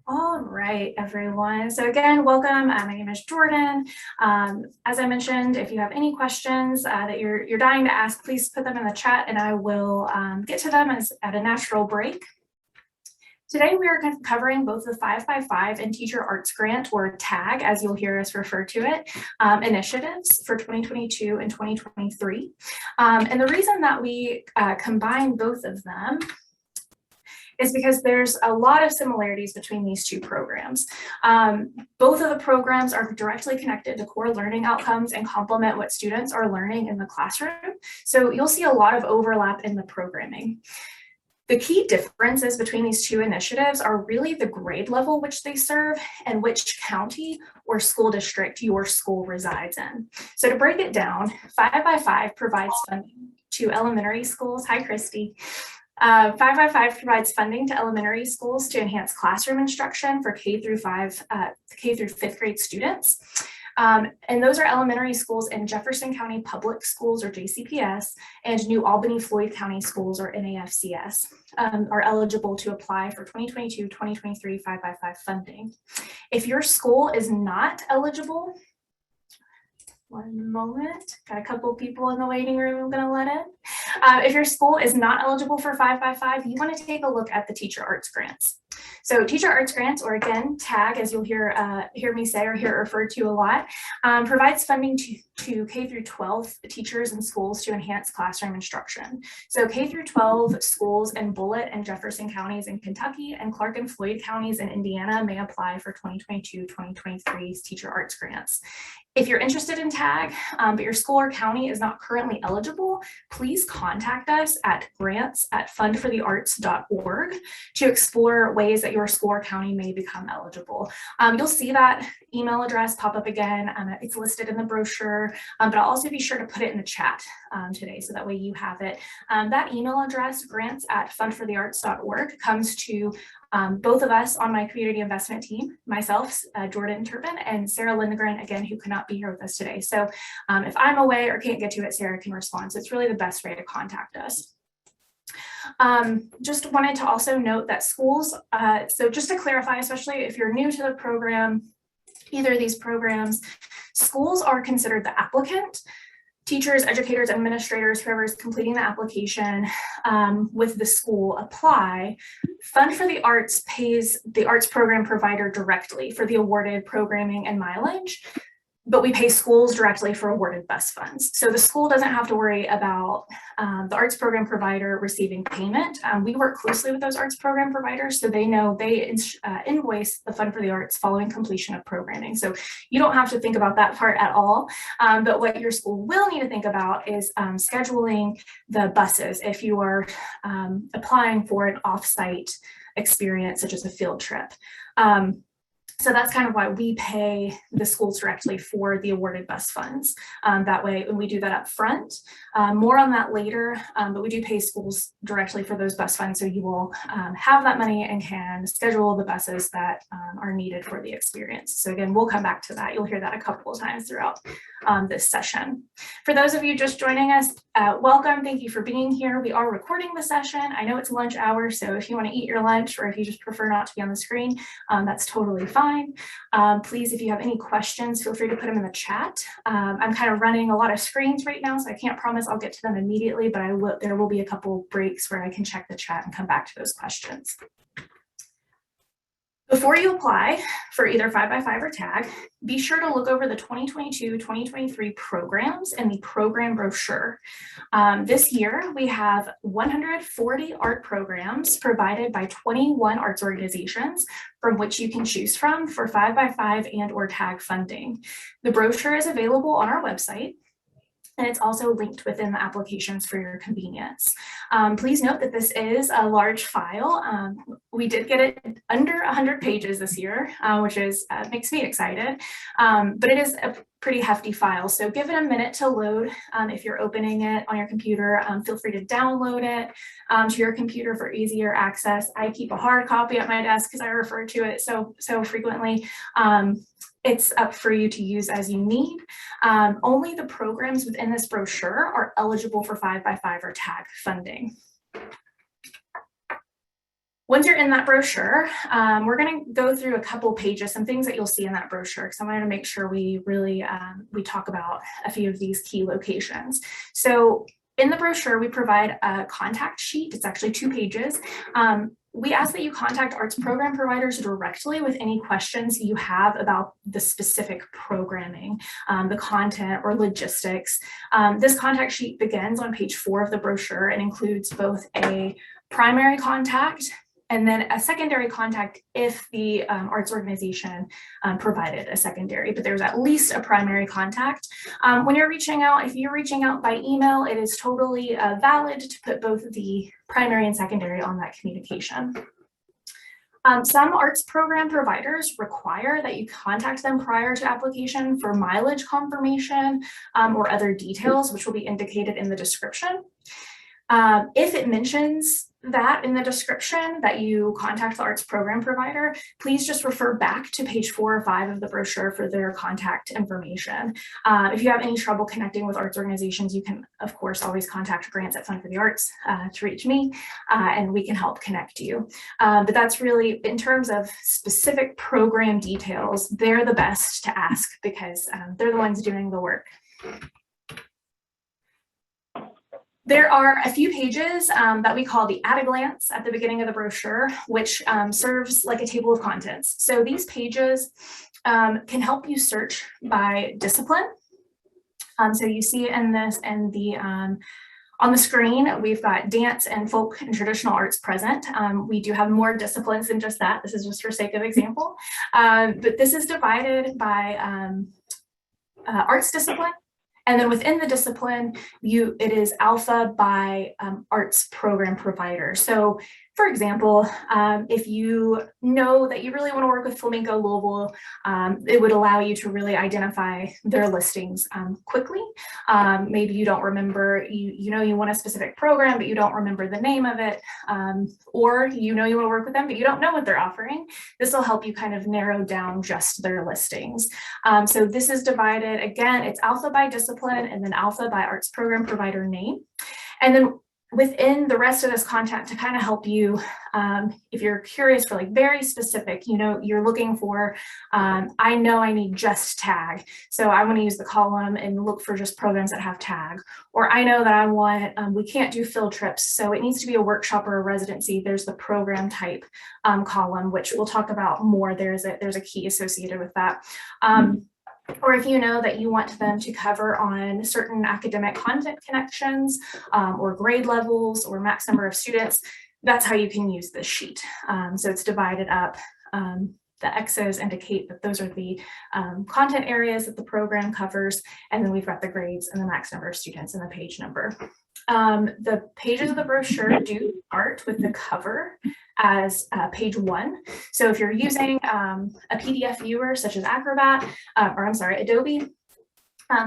All right, everyone. So again, welcome. My name is Jordan. As I mentioned, if you have any questions that you're dying to ask, please put them in the chat and I will get to them at a natural break. Today, we are covering both the 5x5 and Teacher Arts Grant, or TAG, as you'll hear us refer to it, initiatives for 2022 and 2023. And the reason that we combine both of them is because there's a lot of similarities between these two programs. Both of the programs are directly connected to core learning outcomes and complement what students are learning in the classroom. So you'll see a lot of overlap in the programming. The key differences between these two initiatives are really the grade level which they serve and which county or school district your school resides in. So to break it down, 5x5 provides funding to elementary schools. Hi, Christy. 5x5 provides funding to elementary schools to enhance classroom instruction for K through 5th grade students. And those are elementary schools in Jefferson County Public Schools, or JCPS, and New Albany Floyd County Schools, or NAFCS, are eligible to apply for 2022-2023 5x5 funding. If your school is not eligible, one moment, got a couple people in the waiting room I'm going to let in. If your school is not eligible for 5x5, you want to take a look at the Teacher Arts Grants. So Teacher Arts Grants, or again, TAG, as you'll hear me say or hear it referred to a lot, provides funding to K through 12 teachers and schools to enhance classroom instruction. So K through 12 schools in Bullitt and Jefferson counties in Kentucky and Clark and Floyd counties in Indiana may apply for 2022-2023 Teacher Arts Grants. If you're interested in TAG, but your school or county is not currently eligible, please contact us at grants@fundforthearts.org to explore ways that your school or county may become eligible. You'll see that email address pop up again. It's listed in the brochure, but I'll also be sure to put it in the chat today so that way you have it. That email address, grants@fundforthearts.org, comes to both of us on my community investment team, myself, Jordan Turpin, and Sarah Lindgren, again, who cannot be here with us today. So if I'm away or can't get to it, Sarah can respond. So it's really the best way to contact us. Just wanted to also note that schools, so just to clarify, especially if you're new to the program, either of these programs, schools are considered the applicant. Teachers, educators, administrators, whoever is completing the application with the school apply. Fund for the Arts pays the arts program provider directly for the awarded programming and mileage, but we pay schools directly for awarded bus funds. So the school doesn't have to worry about the arts program provider receiving payment. We work closely with those arts program providers, so they know they invoice the Fund for the Arts following completion of programming. So you don't have to think about that part at all. But what your school will need to think about is scheduling the buses if you are applying for an off-site experience, such as a field trip. So that's kind of why we pay the schools directly for the awarded bus funds. That way, when we do that up front, more on that later, but we do pay schools directly for those bus funds. So you will have that money and can schedule the buses that are needed for the experience. So again, we'll come back to that. You'll hear that a couple of times throughout this session. For those of you just joining us, welcome. Thank you for being here. We are recording the session. I know it's lunch hour, so if you want to eat your lunch or if you just prefer not to be on the screen, that's totally fine. Please, if you have any questions, feel free to put them in the chat. I'm kind of running a lot of screens right now, so I can't promise I'll get to them immediately, but there will be a couple breaks where I can check the chat and come back to those questions. Before you apply for either 5x5 or TAG, be sure to look over the 2022-2023 programs and the program brochure. This year, we have 140 art programs provided by 21 arts organizations from which you can choose from for 5x5 and or TAG funding. The brochure is available on our website, and it's also linked within the applications for your convenience. Please note that this is a large file. We did get it under 100 pages this year, which is makes me excited, but it is a pretty hefty file. So give it a minute to load. If you're opening it on your computer, feel free to download it to your computer for easier access. I keep a hard copy at my desk because I refer to it so frequently. It's up for you to use as you need. Only the programs within this brochure are eligible for 5x5 or TAG funding. Once you're in that brochure, we're going to go through a couple pages, some things that you'll see in that brochure, because I wanted to make sure we really we talk about a few of these key locations. So in the brochure, we provide a contact sheet. It's actually 2 pages. We ask that you contact arts program providers directly with any questions you have about the specific programming, the content or logistics. This contact sheet begins on page 4 of the brochure and includes both a primary contact and then a secondary contact if the arts organization provided a secondary, but there's at least a primary contact. When you're reaching out, if you're reaching out by email, it is totally valid to put both the primary and secondary on that communication. Some arts program providers require that you contact them prior to application for mileage confirmation or other details, which will be indicated in the description. If it mentions that in the description that you contact the arts program provider, please just refer back to page 4 or 5 of the brochure for their contact information. If you have any trouble connecting with arts organizations, you can, of course, always contact Grants at Fund for the Arts to reach me, and we can help connect you. But that's really, in terms of specific program details, they're the best to ask because they're the ones doing the work. There are a few pages that we call the at a glance at the beginning of the brochure, which serves like a table of contents. So these pages can help you search by discipline. So you see in this and the on the screen, we've got dance and folk and traditional arts present. We do have more disciplines than just that. This is just for sake of example. But this is divided by arts discipline. And then within the discipline, it is alpha by arts program provider. So for example, if you know that you really want to work with Flamenco Louisville, it would allow you to really identify their listings quickly. Maybe you don't remember, you know you want a specific program, but you don't remember the name of it, or you know you want to work with them, but you don't know what they're offering. This will help you kind of narrow down just their listings. So this is divided, again, it's alpha by discipline and then alpha by arts program provider name. And then within the rest of this content to kind of help you, if you're curious for like very specific, you know, you're looking for, I know I need just tag. So I want to use the column and look for just programs that have tag. Or I know that I want, we can't do field trips. So it needs to be a workshop or a residency. There's the program type column, which we'll talk about more. There's a key associated with that. Or if you know that you want them to cover on certain academic content connections or grade levels or max number of students, that's how you can use this sheet. So it's divided up. The X's indicate that those are the content areas that the program covers. And then we've got the grades and the max number of students and the page number. The pages of the brochure do start with the cover as page 1. So if you're using a PDF viewer such as Acrobat, or I'm sorry, Adobe,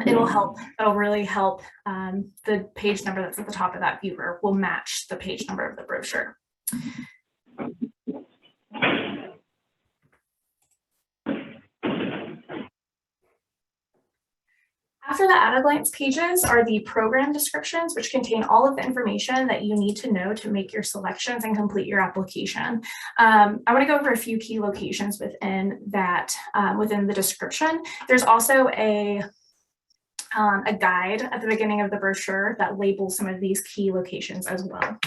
it'll help. It'll really help. The page number that's at the top of that viewer will match the page number of the brochure. After the at-a-glance pages are the program descriptions, which contain all of the information that you need to know to make your selections and complete your application. I want to go over a few key locations within that, within the description. There's also a guide at the beginning of the brochure that labels some of these key locations as well.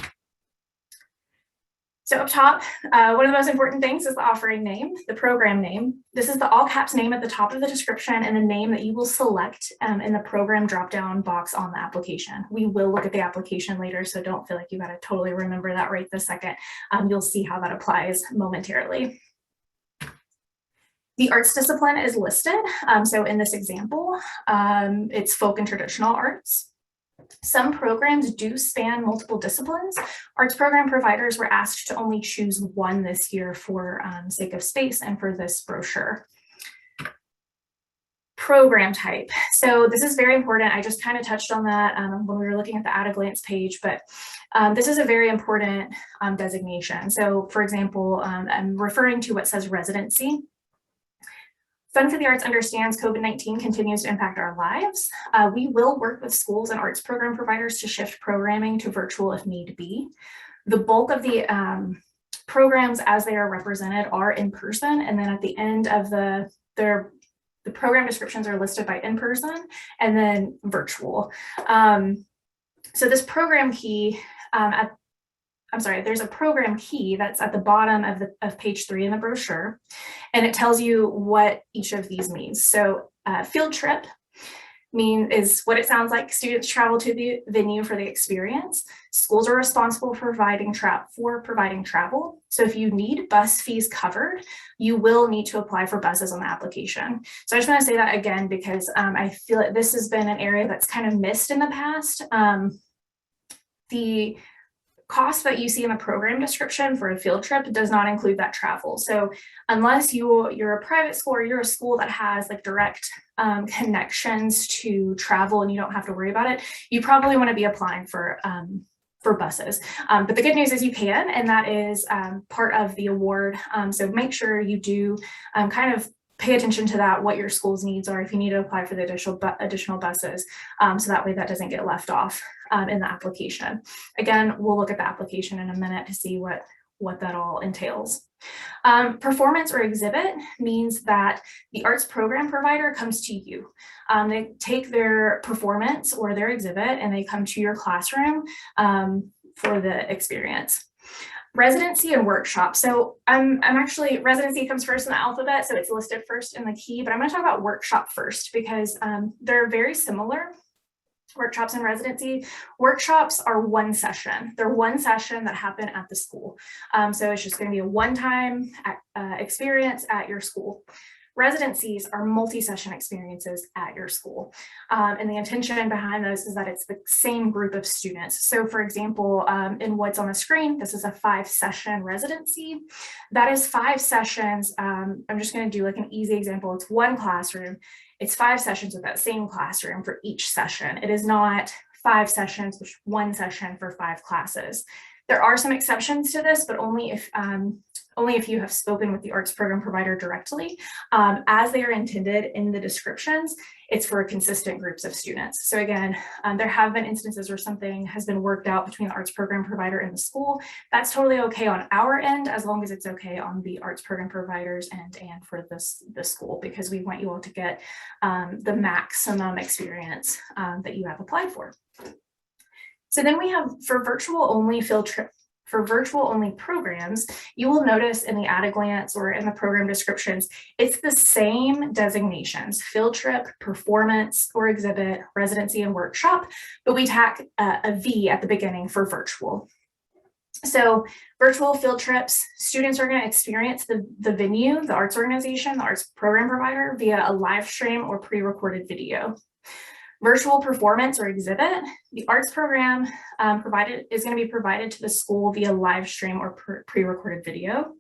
So up top, one of the most important things is the offering name, the program name. This is the all caps name at the top of the description and the name that you will select in the program drop-down box on the application. We will look at the application later, so don't feel like you got to totally remember that right this second. You'll see how that applies momentarily. The arts discipline is listed. So in this example, it's folk and traditional arts. Some programs do span multiple disciplines. Arts program providers were asked to only choose one this year for sake of space and for this brochure. Program type. So this is very important. I just kind of touched on that when we were looking at the at-a-glance page, but this is a very important designation. So for example, I'm referring to what says residency. Fund for the Arts understands COVID-19 continues to impact our lives. We will work with schools and arts program providers to shift programming to virtual if need be. The bulk of the programs as they are represented are in person, and then at the end of the program descriptions are listed by in person and then virtual. So this program key there's a program key that's at the bottom of page 3 in the brochure, and it tells you what each of these means. So field trip is what it sounds like. Students travel to the venue for the experience. Schools are responsible for providing travel. So if you need bus fees covered, you will need to apply for buses on the application. So I just want to say that again, because I feel like this has been an area that's kind of missed in the past. The cost that you see in the program description for a field trip does not include that travel. So unless you're a private school or you're a school that has like direct connections to travel and you don't have to worry about it, you probably want to be applying for buses. But the good news is you can, and that is part of the award. So make sure you do kind of pay attention to that, what your school's needs are if you need to apply for the additional buses. So that way that doesn't get left off in the application. Again, we'll look at the application in a minute to see what that all entails. Performance or exhibit means that the arts program provider comes to you. They take their performance or their exhibit and they come to your classroom for the experience. Residency and workshop. So I'm actually, residency comes first in the alphabet, so it's listed first in the key, but I'm going to talk about workshop first because they're very similar. Workshops and residency. Workshops are one session. They're one session that happen at the school. So it's just going to be a one-time experience at your school. Residencies are multi-session experiences at your school. And the intention behind those is that it's the same group of students. So for example, in what's on the screen, this is a 5-session residency. That is 5 sessions. I'm just going to do like an easy example. It's one classroom. It's 5 sessions with that same classroom for each session. It is not 5 sessions, which one session for 5 classes. There are some exceptions to this, but only if you have spoken with the arts program provider directly. As they are intended in the descriptions, it's for consistent groups of students. So again, there have been instances where something has been worked out between the arts program provider and the school. That's totally okay on our end, as long as it's okay on the arts program providers and for the school, because we want you all to get the maximum experience that you have applied for. So then we have for virtual only field trip. For virtual only programs, you will notice in the at-a-glance or in the program descriptions, it's the same designations: field trip, performance or exhibit, residency and workshop, but we tack a V at the beginning for virtual. So virtual field trips, students are going to experience the venue, the arts organization, the arts program provider via a live stream or pre-recorded video. Virtual performance or exhibit, the arts program is going to be provided to the school via live stream or pre-recorded video.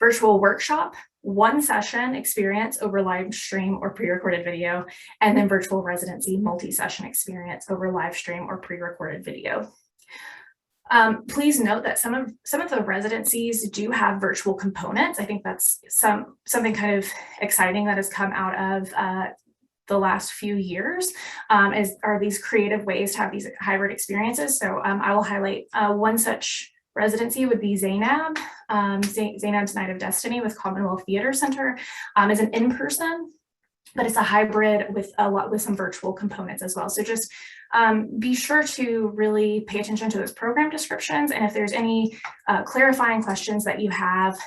Virtual workshop, one session experience over live stream or pre-recorded video, and then virtual residency, multi-session experience over live stream or pre-recorded video. Please note that some of the residencies do have virtual components. I think that's something kind of exciting that has come out of the last few years are these creative ways to have these hybrid experiences. So I will highlight one such residency would be Zainab. Zainab's Night of Destiny with Commonwealth Theater Center is an in-person, but it's a hybrid with some virtual components as well. So just be sure to really pay attention to those program descriptions, and if there's any clarifying questions that you have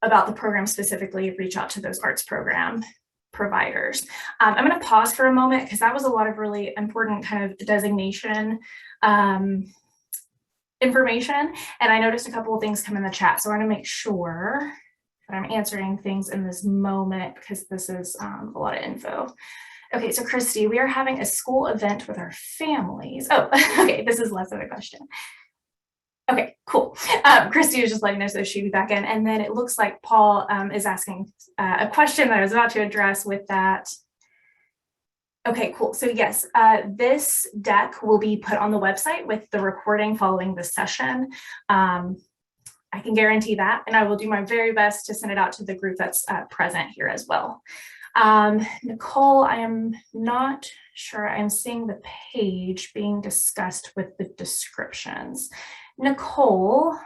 about the program specifically, reach out to those arts program providers. I'm going to pause for a moment because that was a lot of really important kind of designation information, and I noticed a couple of things come in the chat, so I want to make sure that I'm answering things in this moment because this is a lot of info. Okay, so Christy, we are having a school event with our families. Oh, okay, this is less of a question. Okay, cool. Christy was just letting us know she'd be back in. And then it looks like Paul is asking a question that I was about to address with that. Okay, cool. So yes, this deck will be put on the website with the recording following the session. I can guarantee that, and I will do my very best to send it out to the group that's present here as well. Nicole, I am not sure I'm seeing the page being discussed with the descriptions. Nicole,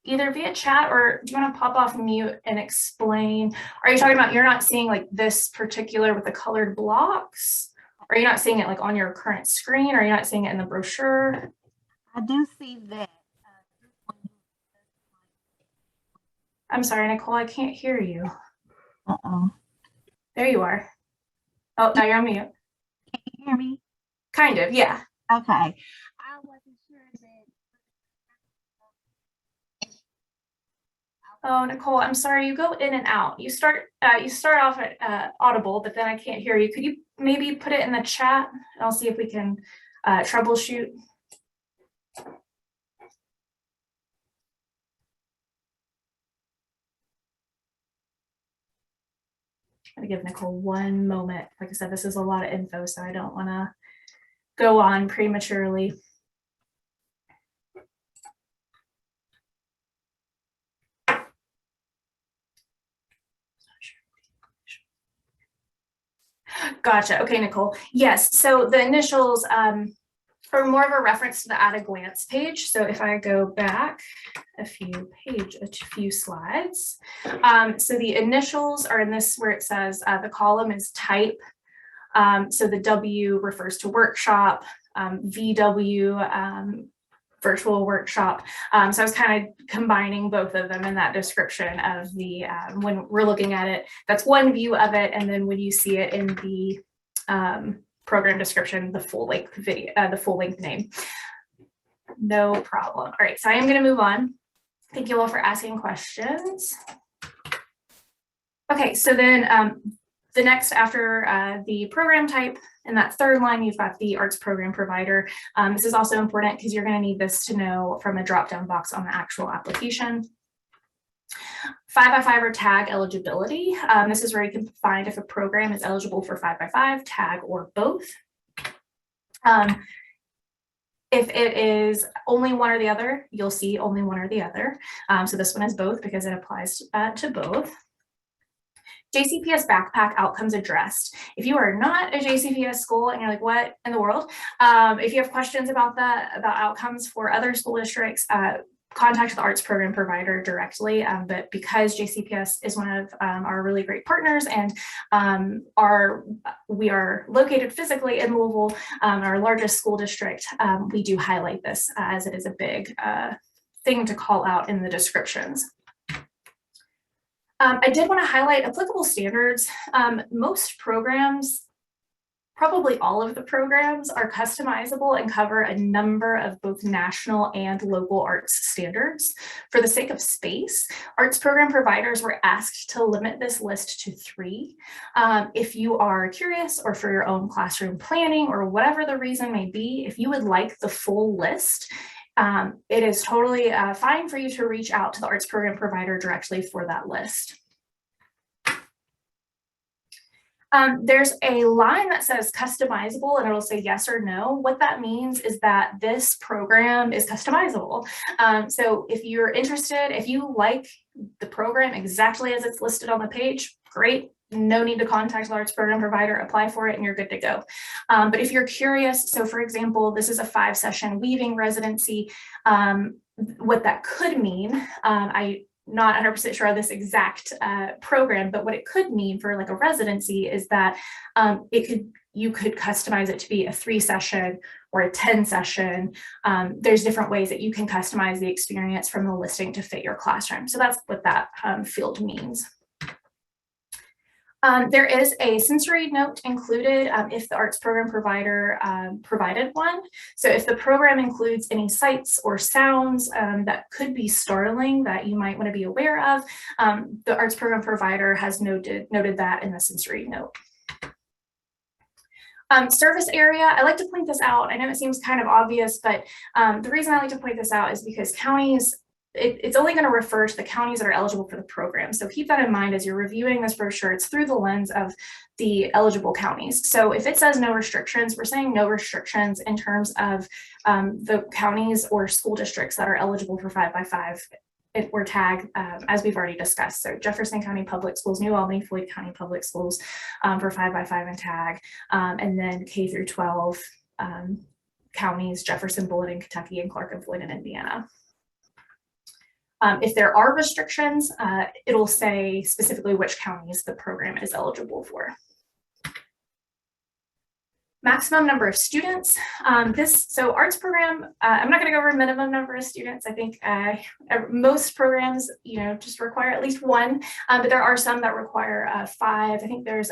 either via chat or do you want to pop off mute and explain? Are you talking about you're not seeing like this particular with the colored blocks? Are you not seeing it like on your current screen? Or are you not seeing it in the brochure? I do see that. I'm sorry, Nicole, I can't hear you. Uh-oh. There you are. Oh, now you're on mute. Can you hear me? Kind of, yeah. Okay. I wasn't sure that. Oh, Nicole, I'm sorry, you go in and out. You start off at audible, but then I can't hear you. Could you maybe put it in the chat? And I'll see if we can troubleshoot. I'm gonna give Nicole one moment. Like I said, this is a lot of info, so I don't want to go on prematurely. Gotcha. Okay, Nicole. Yes. So the initials are more of a reference to the at a glance page. So if I go back a few slides. So the initials are in this where it says the column is type. So the W refers to workshop, VW, virtual workshop. So I was kind of combining both of them in that description of the, when we're looking at it, that's one view of it. And then when you see it in the program description, the full length video, the full length name. No problem. All right, so I am going to move on. Thank you all for asking questions. Okay, so then the next after the program type, in that third line, you've got the arts program provider. This is also important because you're going to need this to know from a drop-down box on the actual application. 5x5 or tag eligibility. This is where you can find if a program is eligible for 5x5, tag, or both. If it is only one or the other, you'll see only one or the other. So this one is both because it applies to both. JCPS backpack outcomes addressed. If you are not a JCPS school and you're like, what in the world? If you have questions about that, about outcomes for other school districts, contact the arts program provider directly. But because JCPS is one of our really great partners and we are located physically in Louisville, our largest school district, we do highlight this as it is a big thing to call out in the descriptions. I did want to highlight applicable standards. Most programs, probably all of the programs, are customizable and cover a number of both national and local arts standards. For the sake of space, arts program providers were asked to limit this list to 3. If you are curious, or for your own classroom planning, or whatever the reason may be, if you would like the full list, it is totally fine for you to reach out to the arts program provider directly for that list. There's a line that says customizable and it'll say yes or no. What that means is that this program is customizable. So if you're interested, if you like the program exactly as it's listed on the page, great. No need to contact the arts program provider, apply for it, and you're good to go. But if you're curious, so for example, this is a 5-session weaving residency. What that could mean, I'm not 100% sure of this exact program, but what it could mean for like a residency is that you could customize it to be a 3-session or a 10-session. There's different ways that you can customize the experience from the listing to fit your classroom. So that's what that field means. There is a sensory note included if the arts program provider provided one. So if the program includes any sights or sounds that could be startling that you might want to be aware of, the arts program provider has noted that in the sensory note. Service area, I like to point this out. I know it seems kind of obvious, but the reason I like to point this out is because counties, it's only going to refer to the counties that are eligible for the program. So keep that in mind as you're reviewing this brochure. It's through the lens of the eligible counties. So if it says no restrictions, we're saying no restrictions in terms of the counties or school districts that are eligible for 5x5 or tag, as we've already discussed. So Jefferson County Public Schools, New Albany, Floyd County Public Schools for 5x5 and tag, and then K through 12 counties, Jefferson, Bullitt in Kentucky, and Clark and Floyd in Indiana. If there are restrictions, it'll say specifically which counties the program is eligible for. Maximum number of students. So arts program, I'm not going to go over minimum number of students. I think most programs, just require at least one, but there are some that require 5. I think there's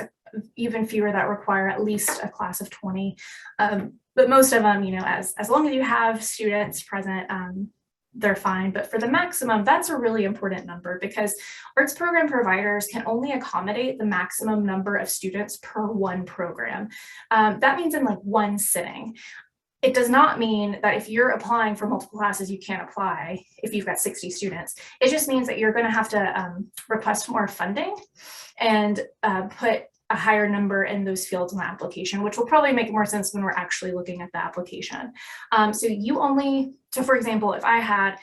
even fewer that require at least a class of 20. But most of them, as long as you have students present, they're fine. But for the maximum, that's a really important number because arts program providers can only accommodate the maximum number of students per one program. That means in like one sitting. It does not mean that if you're applying for multiple classes, you can't apply if you've got 60 students. It just means that you're going to have to request more funding and put a higher number in those fields in the application, which will probably make more sense when we're actually looking at the application. So for example, if I'm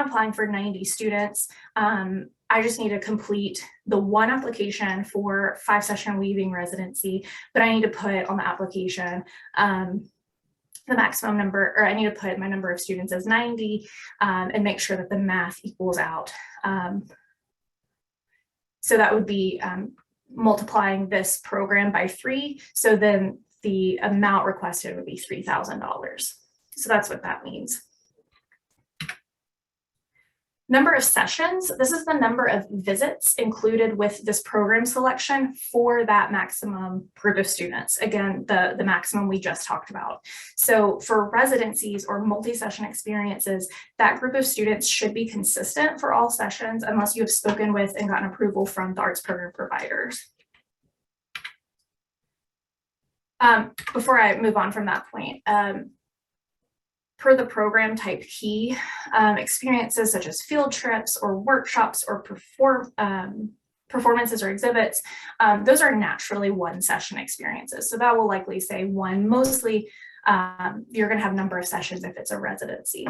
applying for 90 students, I just need to complete the one application for 5-session weaving residency, but I need to put on the application the maximum number, or I need to put my number of students as 90 and make sure that the math equals out. So that would be multiplying this program by 3. So then the amount requested would be $3,000. So that's what that means. Number of sessions. This is the number of visits included with this program selection for that maximum group of students. Again, the maximum we just talked about. So for residencies or multi-session experiences, that group of students should be consistent for all sessions unless you have spoken with and gotten approval from the arts program providers. Before I move on from that point, per the program type key, experiences such as field trips or workshops or performances or exhibits, those are naturally one session experiences. So that will likely say one. Mostly you're going to have a number of sessions if it's a residency.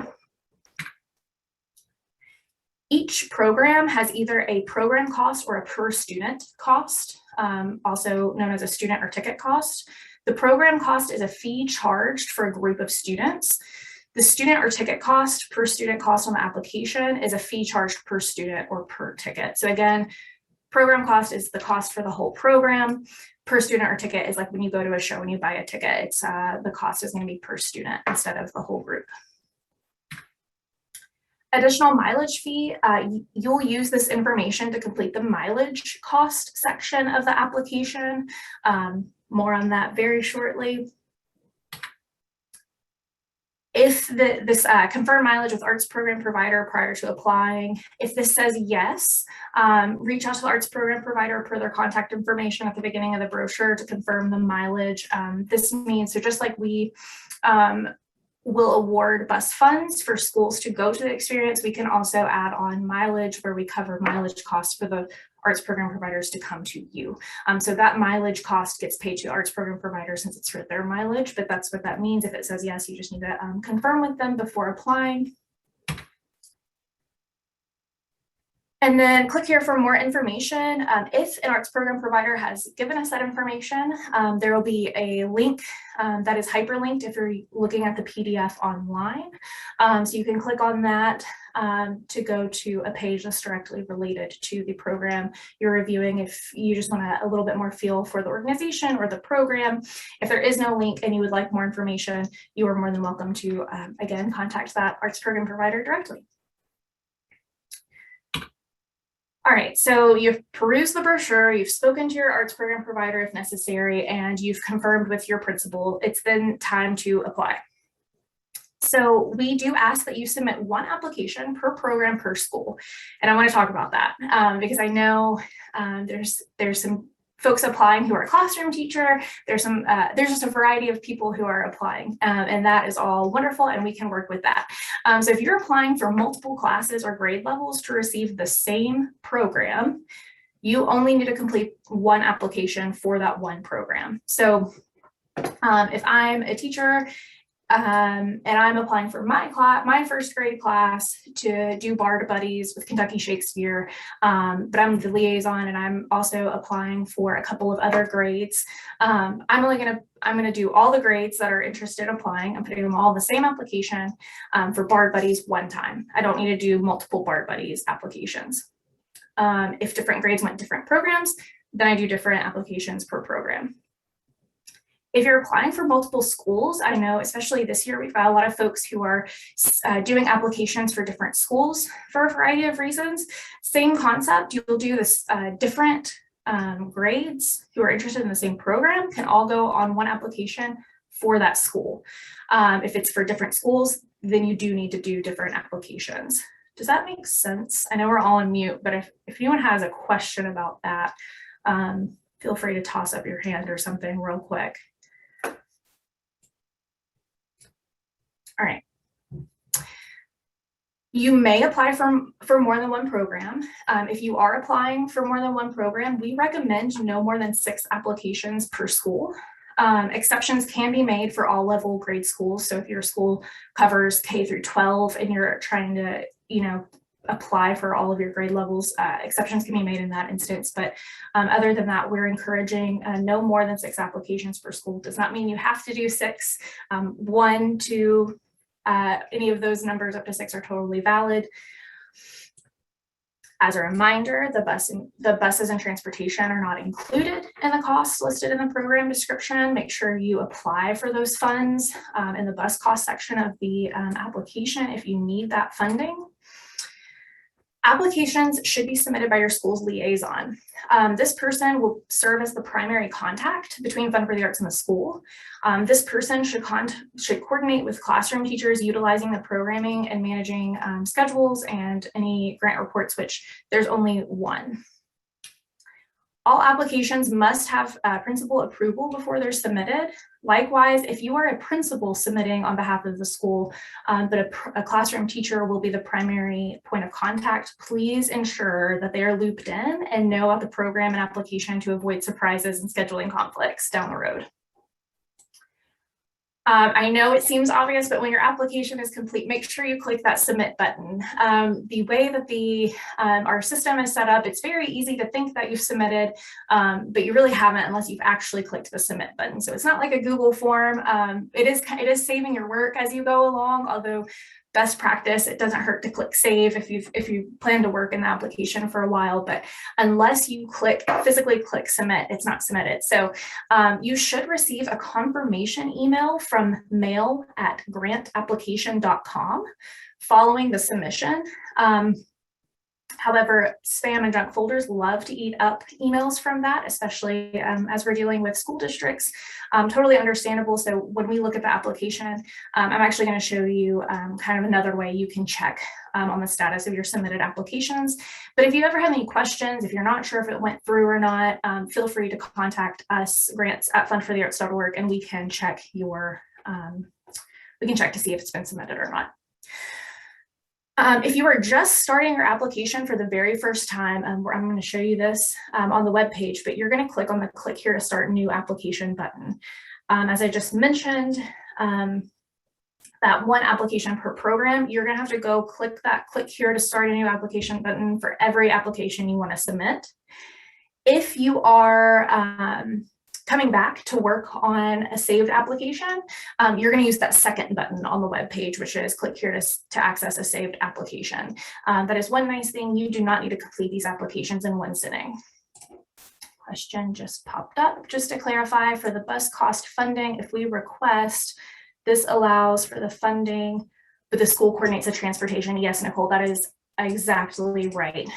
Each program has either a program cost or a per student cost, also known as a student or ticket cost. The program cost is a fee charged for a group of students. The student or ticket cost per student cost on the application is a fee charged per student or per ticket. So again, program cost is the cost for the whole program. Per student or ticket is like when you go to a show and you buy a ticket, it's the cost is going to be per student instead of the whole group. Additional mileage fee, you'll use this information to complete the mileage cost section of the application. More on that very shortly. If this confirm mileage with arts program provider prior to applying, if this says yes, reach out to the arts program provider per their contact information at the beginning of the brochure to confirm the mileage. This means, so just like we will award bus funds for schools to go to the experience, we can also add on mileage where we cover mileage costs for the arts program providers to come to you. So that mileage cost gets paid to the arts program provider since it's for their mileage, but that's what that means. If it says yes, you just need to confirm with them before applying. And then click here for more information. If an arts program provider has given us that information, there will be a link that is hyperlinked if you're looking at the PDF online. So you can click on that to go to a page that's directly related to the program you're reviewing if you just want a little bit more feel for the organization or the program. If there is no link and you would like more information, you are more than welcome to, again, contact that arts program provider directly. All right, so you've perused the brochure, you've spoken to your arts program provider if necessary, and you've confirmed with your principal. It's then time to apply. So we do ask that you submit one application per program per school. And I want to talk about that because I know there's some folks applying who are a classroom teacher. There's just a variety of people who are applying, and that is all wonderful, and we can work with that. So if you're applying for multiple classes or grade levels to receive the same program, you only need to complete one application for that one program. So if I'm a teacher And I'm applying for my first grade class to do Bard Buddies with Kentucky Shakespeare. But I'm the liaison, and I'm also applying for a couple of other grades. I'm gonna do all the grades that are interested in applying. I'm putting them all in the same application for Bard Buddies one time. I don't need to do multiple Bard Buddies applications. If different grades want different programs, then I do different applications per program. If you're applying for multiple schools, I know especially this year, we've got a lot of folks who are doing applications for different schools for a variety of reasons. Same concept, you'll do this different grades who are interested in the same program can all go on one application for that school. If it's for different schools, then you do need to do different applications. Does that make sense? I know we're all on mute, but if anyone has a question about that, feel free to toss up your hand or something real quick. All right. You may apply for more than one program. If you are applying for more than one program, we recommend no more than 6 applications per school. Exceptions can be made for all level grade schools. So if your school covers K through 12 and you're trying to, apply for all of your grade levels, exceptions can be made in that instance. But other than that, we're encouraging no more than 6 applications per school. Does not mean you have to do 6. 1, 2, any of those numbers up to 6 are totally valid. As a reminder, the buses and transportation are not included in the costs listed in the program description. Make sure you apply for those funds in the bus cost section of the application if you need that funding. Applications should be submitted by your school's liaison. This person will serve as the primary contact between Fund for the Arts and the school. This person should coordinate with classroom teachers utilizing the programming and managing schedules and any grant reports, which there's only one. All applications must have principal approval before they're submitted. Likewise, if you are a principal submitting on behalf of the school, but a classroom teacher will be the primary point of contact, please ensure that they are looped in and know about the program and application to avoid surprises and scheduling conflicts down the road. I know it seems obvious, but when your application is complete, make sure you click that submit button. The way that our system is set up, it's very easy to think that you've submitted, but you really haven't unless you've actually clicked the submit button. So it's not like a Google form. It is saving your work as you go along, although best practice, it doesn't hurt to click save if you plan to work in the application for a while, but unless you physically click submit, it's not submitted. So you should receive a confirmation email from mail@grantapplication.com following the submission. However, spam and junk folders love to eat up emails from that, especially as we're dealing with school districts. Totally understandable. So when we look at the application, I'm actually going to show you kind of another way you can check on the status of your submitted applications. But if you ever have any questions, if you're not sure if it went through or not, feel free to contact us, grants@fundforthearts.org, and we can check to see if it's been submitted or not. If you are just starting your application for the very first time, I'm going to show you this on the web page, but you're going to click on the click here to start new application button. As I just mentioned, that one application per program, you're going to have to go click that click here to start a new application button for every application you want to submit. If you are coming back to work on a saved application, you're going to use that second button on the web page, which is click here to access a saved application. That is one nice thing. You do not need to complete these applications in one sitting. Question just popped up. Just to clarify, for the bus cost funding, if we request, this allows for the funding, but the school coordinates the transportation. Yes, Nicole, that is exactly right.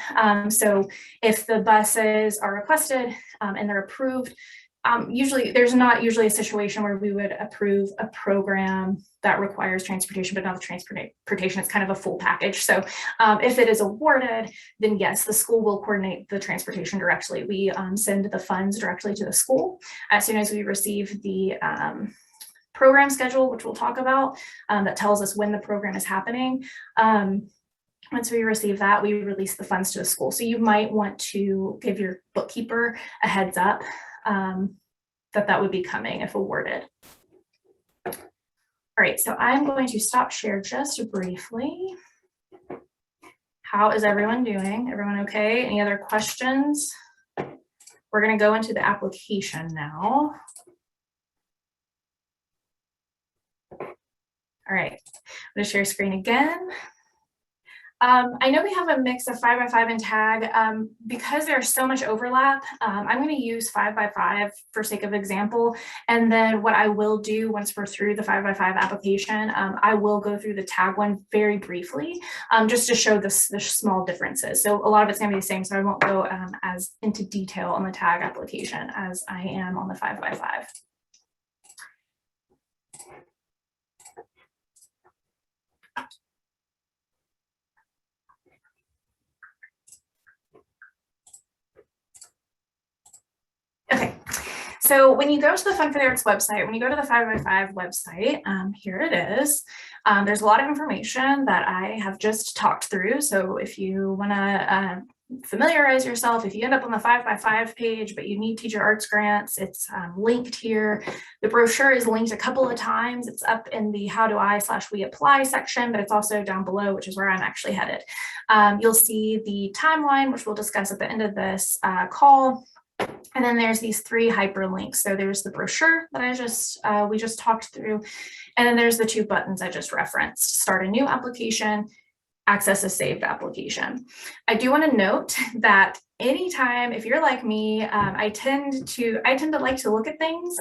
So if the buses are requested and they're approved, there's not usually a situation where we would approve a program that requires transportation, but not the transportation. It's kind of a full package. So if it is awarded, then yes, the school will coordinate the transportation directly. We send the funds directly to the school as soon as we receive the program schedule, which we'll talk about, that tells us when the program is happening. Once we receive that, we release the funds to the school. So you might want to give your bookkeeper a heads up that would be coming if awarded. All right, so I'm going to stop share just briefly. How is everyone doing? Everyone okay? Any other questions? We're going to go into the application now. All right, I'm going to share screen again. I know we have a mix of 5x5 and tag. Because there's so much overlap, I'm going to use 5x5 for sake of example. And then what I will do once we're through the 5x5 application, I will go through the tag one very briefly, just to show the small differences. So a lot of it's going to be the same, so I won't go as into detail on the tag application as I am on the 5x5. Okay, so when you go to the Fun for the Arts website, when you go to the 5x5 website, here it is. There's a lot of information that I have just talked through. So if you want to familiarize yourself, if you end up on the 5x5 page, but you need teacher arts grants, it's linked here. The brochure is linked a couple of times. It's up in the how do I/we apply section, but it's also down below, which is where I'm actually headed. You'll see the timeline, which we'll discuss at the end of this call. And then there's these 3 hyperlinks. So there's the brochure that we just talked through. And then there's the 2 buttons I just referenced: start a new application, access a saved application. I do want to note that anytime, if you're like me, I tend to like to look at things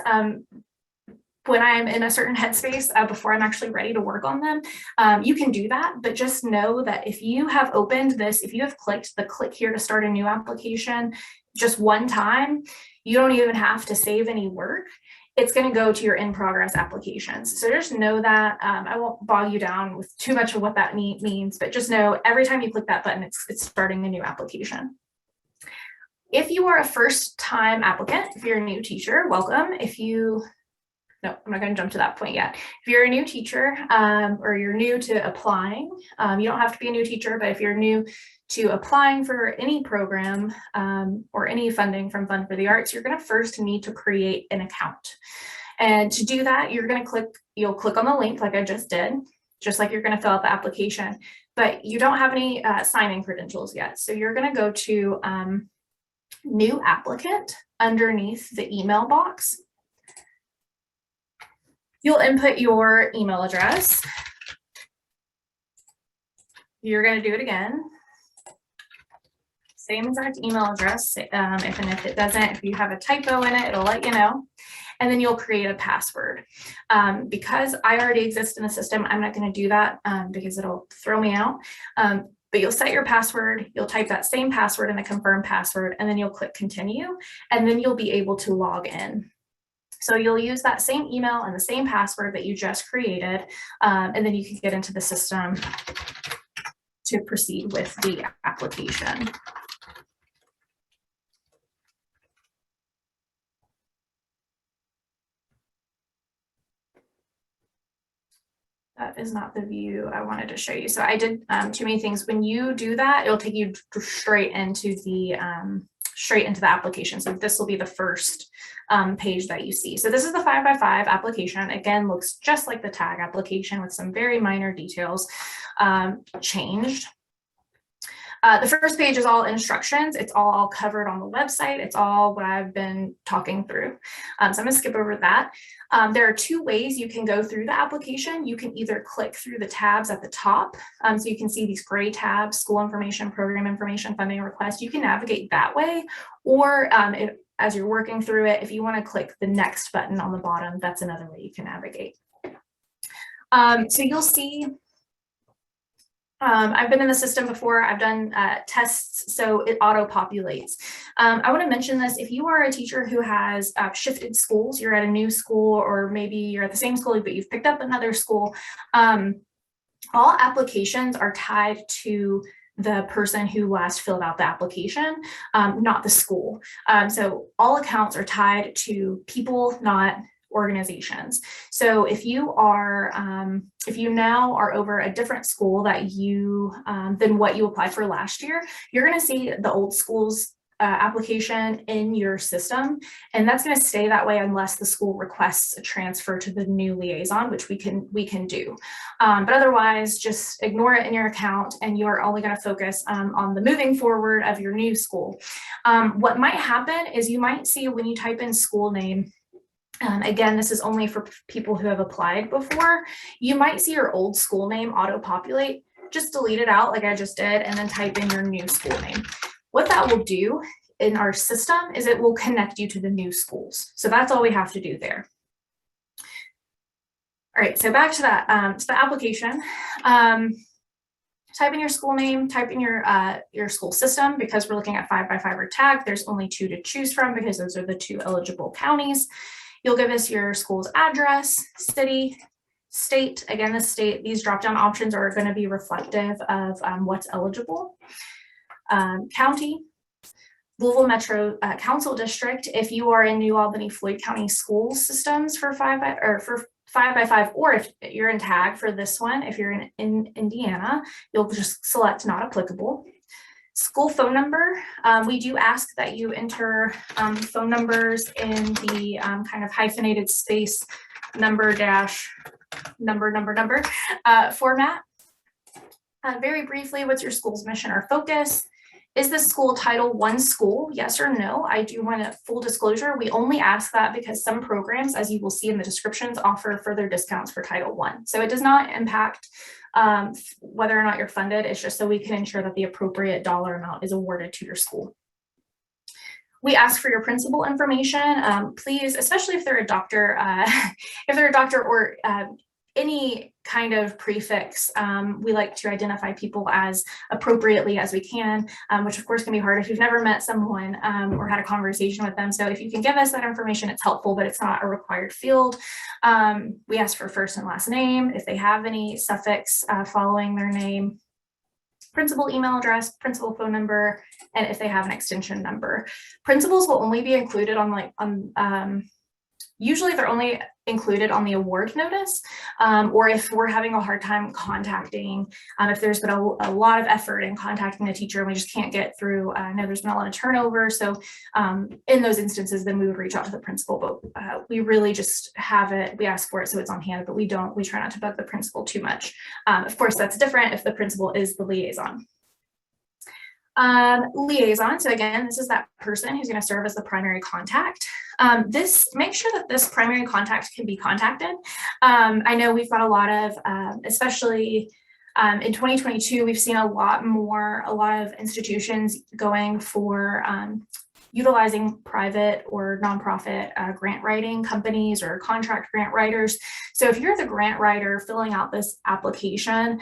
when I'm in a certain headspace before I'm actually ready to work on them. You can do that, but just know that if you have opened this, if you have clicked the click here to start a new application just one time, you don't even have to save any work. It's going to go to your in progress applications. So just know that. I won't bog you down with too much of what that means, but just know every time you click that button, it's starting a new application. If you are a first time applicant, if you're a new teacher, welcome. No, I'm not going to jump to that point yet. If you're a new teacher or you're new to applying, you don't have to be a new teacher, but if you're new to applying for any program or any funding from Fund for the Arts, you're going to first need to create an account. And to do that, you'll click on the link like I just did, just like you're going to fill out the application, but you don't have any sign-in credentials yet. So you're going to go to new applicant underneath the email box. You'll input your email address. You're going to do it again. Same exact email address. If it doesn't, if you have a typo in it, it'll let you know. And then you'll create a password. Because I already exist in the system, I'm not going to do that because it'll throw me out. But you'll set your password, you'll type that same password in the confirm password, and then you'll click continue, and then you'll be able to log in. So you'll use that same email and the same password that you just created, and then you can get into the system to proceed with the application. That is not the view I wanted to show you. So I did too many things. When you do that, it'll take you straight into the application. So this will be the first page that you see. So this is the 5x5 application. Again, looks just like the tag application with some very minor details changed. The first page is all instructions. It's all covered on the website. It's all what I've been talking through. So I'm going to skip over that. There are 2 ways you can go through the application. You can either click through the tabs at the top. So you can see these gray tabs: school information, program information, funding request. You can navigate that way. Or as you're working through it, if you want to click the next button on the bottom, that's another way you can navigate. So you'll see I've been in the system before. I've done tests, so it auto-populates. I want to mention this: if you are a teacher who has shifted schools, you're at a new school, or maybe you're at the same school, but you've picked up another school, all applications are tied to the person who last filled out the application, not the school. So all accounts are tied to people, not organizations. So if you now are over a different school that than what you applied for last year, you're going to see the old school's application in your system, and that's going to stay that way unless the school requests a transfer to the new liaison, which we can do. But otherwise, just ignore it in your account, and you are only going to focus on the moving forward of your new school. What might happen is you might see when you type in school name, again, this is only for people who have applied before, you might see your old school name auto-populate. Just delete it out like I just did, and then type in your new school name. What that will do in our system is it will connect you to the new schools. So that's all we have to do there. All right, so back to that, to the application. Type in your school name, type in your school system. Because we're looking at 5x5 or tag, there's only 2 to choose from because those are the 2 eligible counties. You'll give us your school's address, city, state. Again, the state, these drop-down options are going to be reflective of what's eligible. County, Louisville Metro Council District. If you are in New Albany, Floyd County school systems for 5x5, or if you're in tag for this one, if you're in Indiana, you'll just select not applicable. School phone number, we do ask that you enter phone numbers in the kind of hyphenated space number format. Very briefly, what's your school's mission or focus? Is this school Title I school? Yes or no? I do want a full disclosure. We only ask that because some programs, as you will see in the descriptions, offer further discounts for Title I. So it does not impact whether or not you're funded. It's just so we can ensure that the appropriate dollar amount is awarded to your school. We ask for your principal information. Please, especially if they're a doctor, or any kind of prefix, we like to identify people as appropriately as we can, which of course can be hard if you've never met someone or had a conversation with them. So if you can give us that information, it's helpful, but it's not a required field. We ask for first and last name, if they have any suffix following their name, principal email address, principal phone number, and if they have an extension number. Principals will only be included on usually they're only included on the award notice, or if we're having a hard time contacting, if there's been a lot of effort in contacting a teacher and we just can't get through. I know there's been a lot of turnover, so in those instances, then we would reach out to the principal, but we really just have it, we ask for it so it's on hand, but we try not to bug the principal too much. Of course, that's different if the principal is the liaison. Liaison, so again, this is that person who's going to serve as the primary contact. Make sure that this primary contact can be contacted. I know we've got a lot of, especially in 2022, we've seen a lot of institutions going for utilizing private or nonprofit grant writing companies or contract grant writers. So if you're the grant writer filling out this application,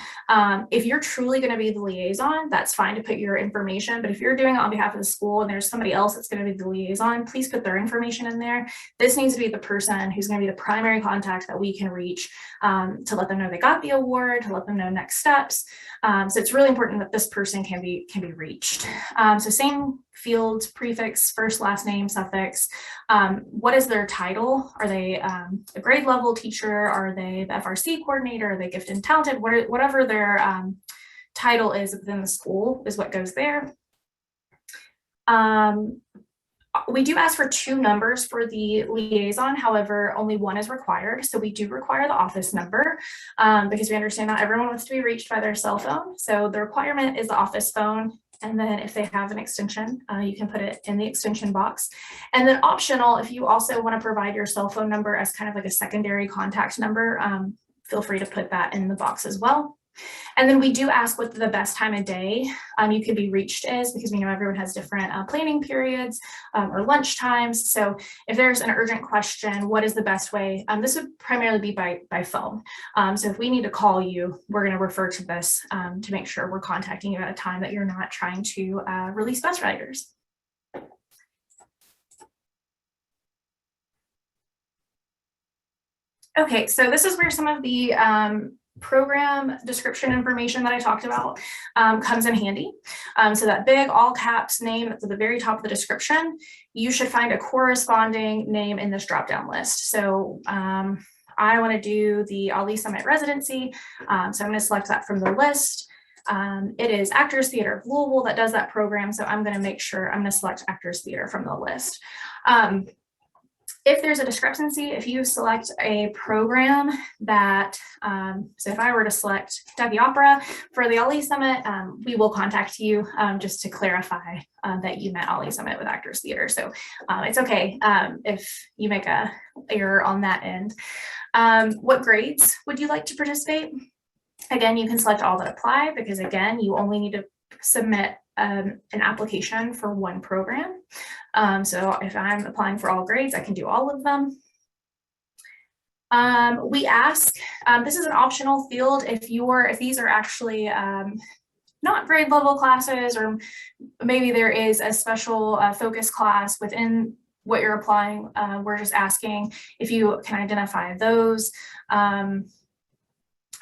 if you're truly going to be the liaison, that's fine to put your information. But if you're doing it on behalf of the school and there's somebody else that's going to be the liaison, please put their information in there. This needs to be the person who's going to be the primary contact that we can reach to let them know they got the award, to let them know next steps. So it's really important that this person can be reached. So same fields, prefix, first, last name, suffix. What is their title? Are they a grade level teacher? Are they the FRC coordinator? Are they gifted and talented? Whatever their title is within the school is what goes there. We do ask for 2 numbers for the liaison. However, only 1 is required. So we do require the office number because we understand not everyone wants to be reached by their cell phone. So the requirement is the office phone. And then if they have an extension, you can put it in the extension box. And then optional, if you also want to provide your cell phone number as kind of like a secondary contact number, feel free to put that in the box as well. And then we do ask what the best time of day you could be reached is, because we know everyone has different planning periods or lunch times. So if there's an urgent question, what is the best way? This would primarily be by phone. So if we need to call you, we're going to refer to this to make sure we're contacting you at a time that you're not trying to release bus riders. Okay, so this is where some of the program description information that I talked about comes in handy. So that big all caps name that's at the very top of the description, you should find a corresponding name in this drop-down list. So I want to do the Ali Summit residency. So I'm going to select that from the list. It is Actors Theater of Louisville that does that program, so I'm going to make sure I'm going to select Actors Theater from the list. If there's a discrepancy, if you select a program that, so if I were to select Kentucky Opera for the Ali Summit, we will contact you just to clarify that you meant Ali Summit with Actors Theater. So it's okay if you make a error on that end. What grades would you like to participate? Again, you can select all that apply because again, you only need to submit an application for one program. So if I'm applying for all grades, I can do all of them. We ask, this is an optional field if these are actually not grade level classes, or maybe there is a special focus class within what you're applying. We're just asking if you can identify those.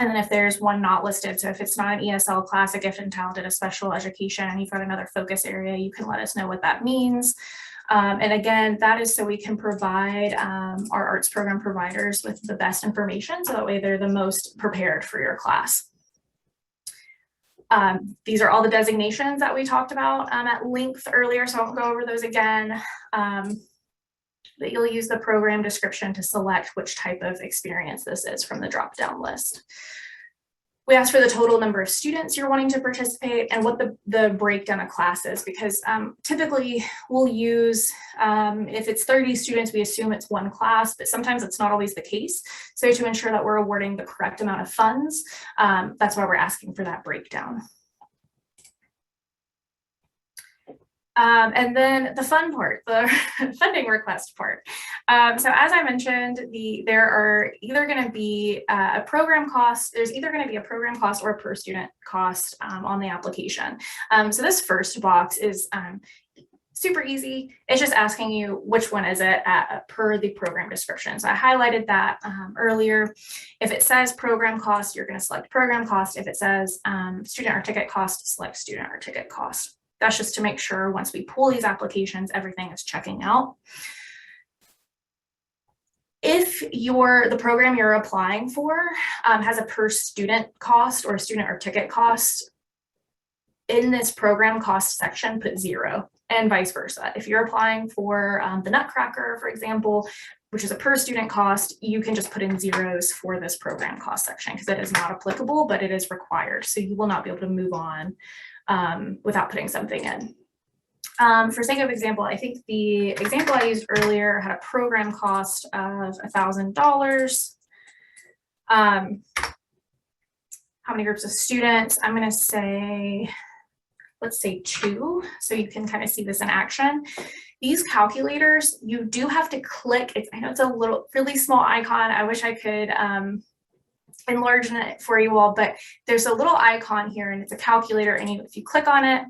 And then if there's one not listed, so if it's not an ESL class, a gifted and talented, a special education, and you've got another focus area, you can let us know what that means. And again, that is so we can provide our arts program providers with the best information, so that way they're the most prepared for your class. These are all the designations that we talked about at length earlier, so I won't go over those again. But you'll use the program description to select which type of experience this is from the drop-down list. We ask for the total number of students you're wanting to participate and what the breakdown of classes, because typically we'll use, if it's 30 students, we assume it's one class, but sometimes it's not always the case. So to ensure that we're awarding the correct amount of funds, that's why we're asking for that breakdown. And then the fun part, the funding request part. So as I mentioned, there are either going to be a program cost, there's either going to be a program cost or a per student cost on the application. So this first box is super easy. It's just asking you which one is it per the program description. So I highlighted that earlier. If it says program cost, you're going to select program cost. If it says student or ticket cost, select student or ticket cost. That's just to make sure once we pull these applications, everything is checking out. If the program you're applying for has a per student cost or student or ticket cost, in this program cost section, put 0, and vice versa. If you're applying for the Nutcracker, for example, which is a per student cost, you can just put in 0s for this program cost section because it is not applicable, but it is required. So you will not be able to move on without putting something in. For sake of example, I think the example I used earlier had a program cost of $1,000. How many groups of students? I'm going to say, let's say 2, so you can kind of see this in action. These calculators, you do have to click. I know it's a really small icon. I wish I could enlarge it for you all, but there's a little icon here and it's a calculator, and if you click on it,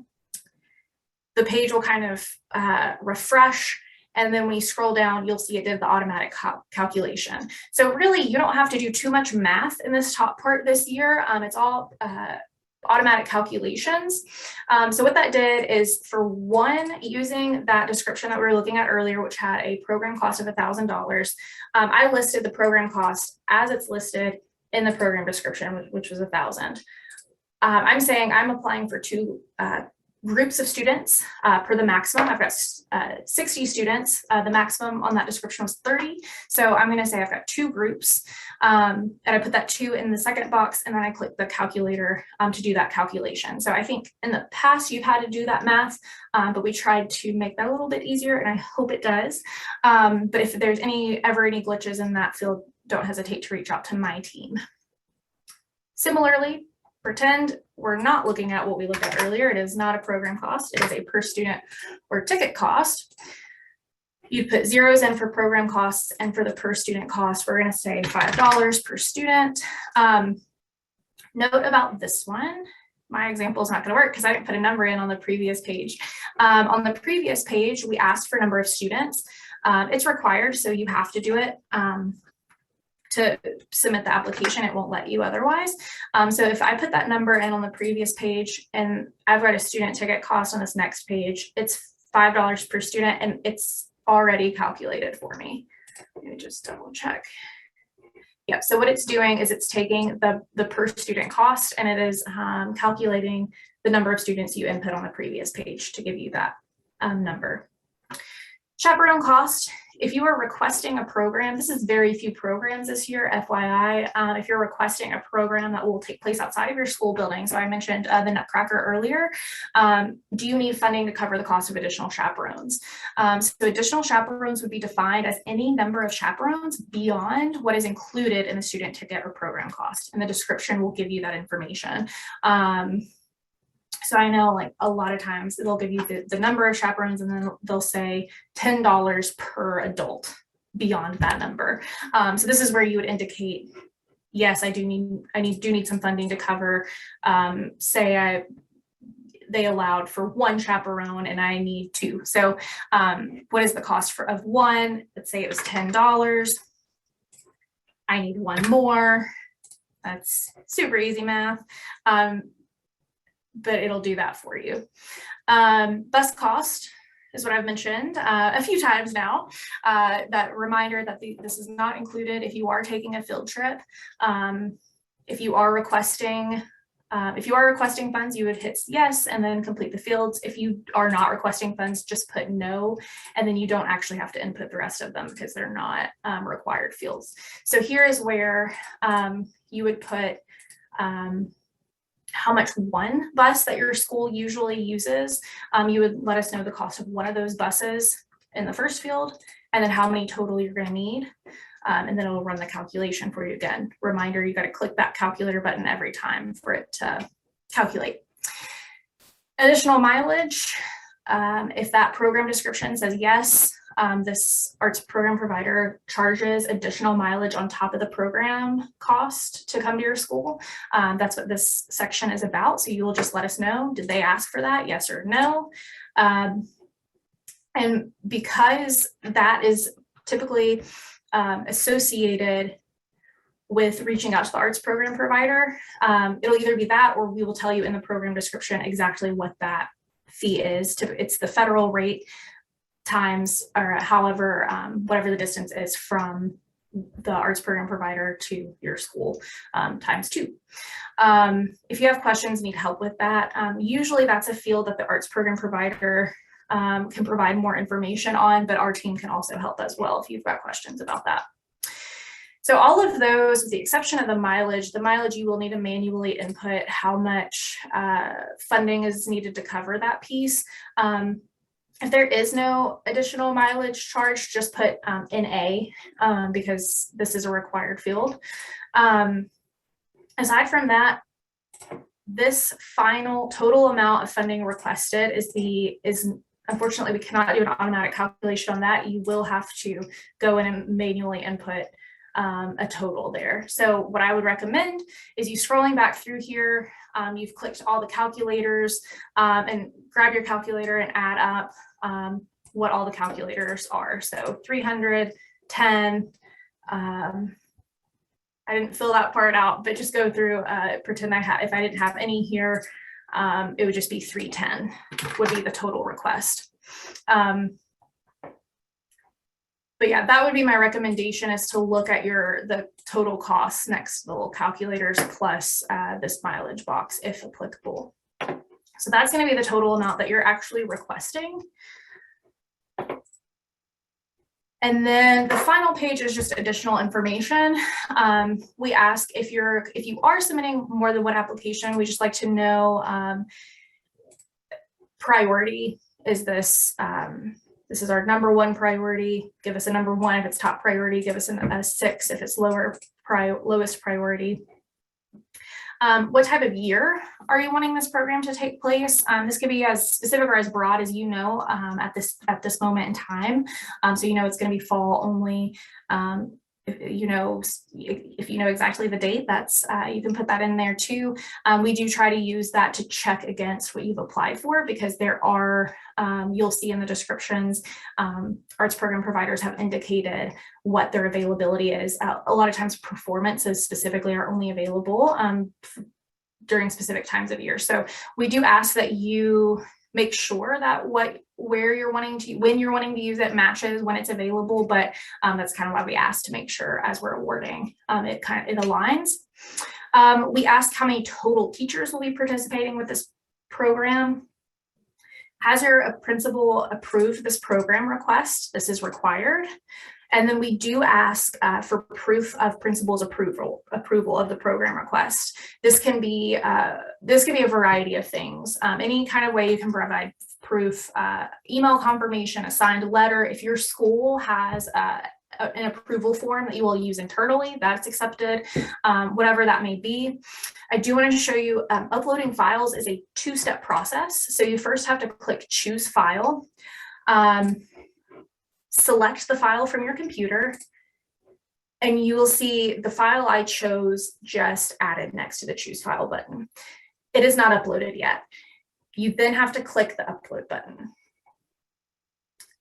the page will kind of refresh, and then when you scroll down, you'll see it did the automatic calculation. So really, you don't have to do too much math in this top part this year. It's all automatic calculations. So what that did is, for one, using that description that we were looking at earlier, which had a program cost of $1,000, I listed the program cost as it's listed in the program description, which was 1,000. I'm saying I'm applying for 2 groups of students per the maximum. I've got 60 students. The maximum on that description was 30. So I'm going to say I've got 2 groups, and I put that 2 in the second box, and then I click the calculator to do that calculation. So I think in the past you've had to do that math, but we tried to make that a little bit easier, and I hope it does. But if there's ever any glitches in that field, don't hesitate to reach out to my team. Similarly, pretend we're not looking at what we looked at earlier. It is not a program cost. It is a per student or ticket cost. You put 0s in for program costs, and for the per student cost, we're going to say $5 per student. Note about this one. My example is not going to work because I didn't put a number in on the previous page. On the previous page, we asked for number of students. It's required, so you have to do it. To submit the application, it won't let you otherwise. So if I put that number in on the previous page, and I've got a student ticket cost on this next page, it's $5 per student, and it's already calculated for me. Let me just double check. Yep, so what it's doing is it's taking the per student cost and it is calculating the number of students you input on the previous page to give you that number. Chaperone cost, if you are requesting a program, this is very few programs this year, FYI. If you're requesting a program that will take place outside of your school building, so I mentioned the Nutcracker earlier, do you need funding to cover the cost of additional chaperones? So additional chaperones would be defined as any number of chaperones beyond what is included in the student ticket or program cost, and the description will give you that information. So I know like a lot of times they'll give you the number of chaperones and then they'll say $10 per adult beyond that number. So this is where you would indicate, yes, I do need some funding to cover, say they allowed for one chaperone and I need two. So what is the cost of one? Let's say it was $10. I need one more. That's super easy math. But it'll do that for you. Bus cost is what I've mentioned a few times now. That reminder that this is not included if you are taking a field trip. If you are requesting funds, you would hit yes and then complete the fields. If you are not requesting funds, just put no, and then you don't actually have to input the rest of them because they're not required fields. So here is where you would put how much one bus that your school usually uses. You would let us know the cost of one of those buses in the first field, and then how many total you're going to need. And then it'll run the calculation for you again. Reminder, you got to click that calculator button every time for it to calculate. Additional mileage, if that program description says yes, this arts program provider charges additional mileage on top of the program cost to come to your school. That's what this section is about. So you will just let us know, did they ask for that? Yes or no? And because that is typically associated with reaching out to the arts program provider, it'll either be that or we will tell you in the program description exactly what that fee is. It's the federal rate times, or however, whatever the distance is from the arts program provider to your school, times 2. If you have questions, need help with that, usually that's a field that the arts program provider can provide more information on, but our team can also help as well if you've got questions about that. So all of those, with the exception of the mileage you will need to manually input how much funding is needed to cover that piece. If there is no additional mileage charge, just put NA because this is a required field. Aside from that, this final total amount of funding requested is unfortunately, we cannot do an automatic calculation on that. You will have to go in and manually input a total there. So what I would recommend is you scrolling back through here, you've clicked all the calculators and grab your calculator and add up what all the calculators are. So 310, I didn't fill that part out, but just go through, pretend if I didn't have any here, it would just be 310 would be the total request. But yeah, that would be my recommendation, is to look at the total costs next to the little calculators plus this mileage box if applicable. So that's going to be the total amount that you're actually requesting. And then the final page is just additional information. We ask if you are submitting more than one application, we just like to know priority. Is this this is our number 1 priority? Give us a number 1 if it's top priority. Give us a 6 if it's lowest priority. What type of year are you wanting this program to take place? This could be as specific or as broad as you know at this moment in time. So you know it's going to be fall only. If you know exactly the date, that's you can put that in there too. We do try to use that to check against what you've applied for, because there are you'll see in the descriptions, arts program providers have indicated what their availability is. A lot of times performances specifically are only available during specific times of year. So we do ask that you make sure that when you're wanting to use it matches when it's available, but that's kind of why we ask to make sure as we're awarding it aligns. We ask how many total teachers will be participating with this program. Has your principal approved this program request? This is required. And then we do ask for proof of principal's approval of the program request. This can be a variety of things. Any kind of way you can provide proof, email confirmation, a signed letter. If your school has an approval form that you will use internally, that's accepted, whatever that may be. I do want to show you uploading files is a two-step process. So you first have to click choose file. Select the file from your computer, and you will see the file I chose just added next to the choose file button. It is not uploaded yet. You then have to click the upload button.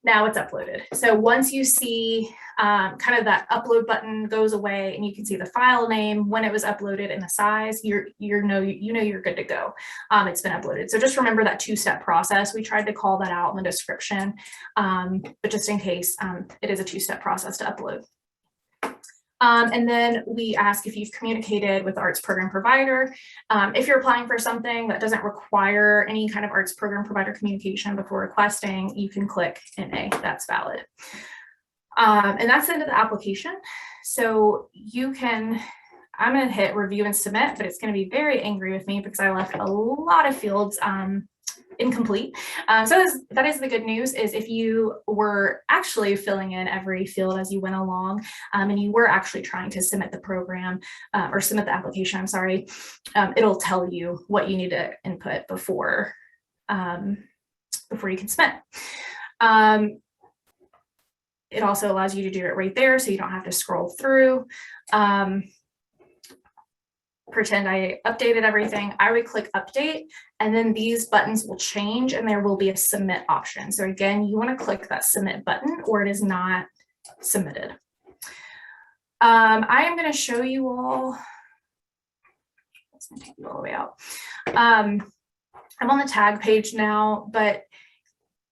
Now it's uploaded. So once you see kind of that upload button goes away and you can see the file name, when it was uploaded, and the size, you know you're good to go. It's been uploaded. So just remember that two-step process. We tried to call that out in the description, but just in case, it is a two-step process to upload. And then we ask if you've communicated with the arts program provider. If you're applying for something that doesn't require any kind of arts program provider communication before requesting, you can click NA, that's valid. And that's the end of the application. So you can, I'm gonna hit review and submit, but it's gonna be very angry with me because I left a lot of fields incomplete. So that is the good news, is if you were actually filling in every field as you went along, and you were actually trying to submit the program or submit the application, I'm sorry, it'll tell you what you need to input before you can submit. It also allows you to do it right there, so you don't have to scroll through. Pretend I updated everything. I would click update, and then these buttons will change and there will be a submit option. So again, you want to click that submit button or it is not submitted. I am going to show you all, let's take you all the way out. I'm on the tag page now, but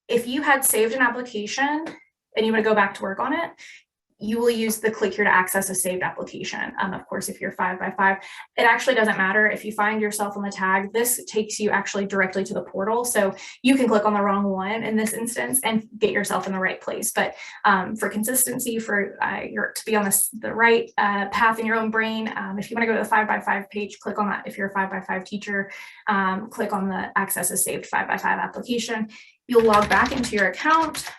if you had saved an application and you want to go back to work on it, you will use the click here to access a saved application. Of course, if you're 5x5, it actually doesn't matter. If you find yourself on the tag, this takes you actually directly to the portal. So you can click on the wrong one in this instance and get yourself in the right place. But for consistency, for to be on the right path in your own brain, if you want to go to the 5x5 page, click on that. If you're a 5x5 teacher, click on the access a saved 5x5 application. You'll log back into your account.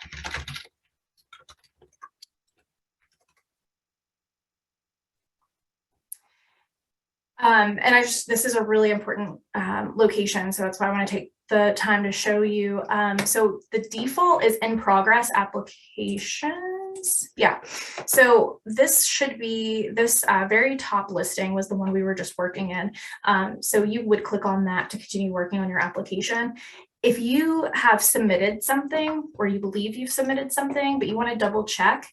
And this is a really important location, so that's why I want to take the time to show you. So the default is in progress applications. Yeah, so this should be, this very top listing was the one we were just working in. So you would click on that to continue working on your application. If you have submitted something, or you believe you've submitted something, but you want to double check,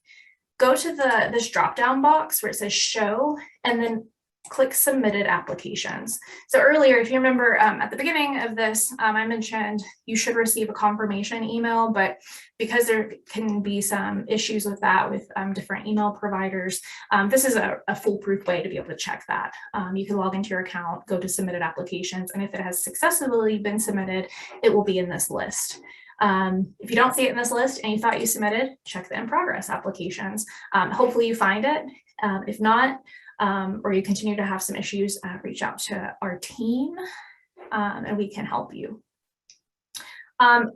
go to this drop down box where it says show, and then click submitted applications. So earlier, if you remember at the beginning of this, I mentioned you should receive a confirmation email, but because there can be some issues with that with different email providers, this is a foolproof way to be able to check that. You can log into your account, go to submitted applications, and if it has successfully been submitted, it will be in this list. If you don't see it in this list and you thought you submitted, check the in progress applications. Hopefully you find it. If not, or you continue to have some issues, reach out to our team and we can help you.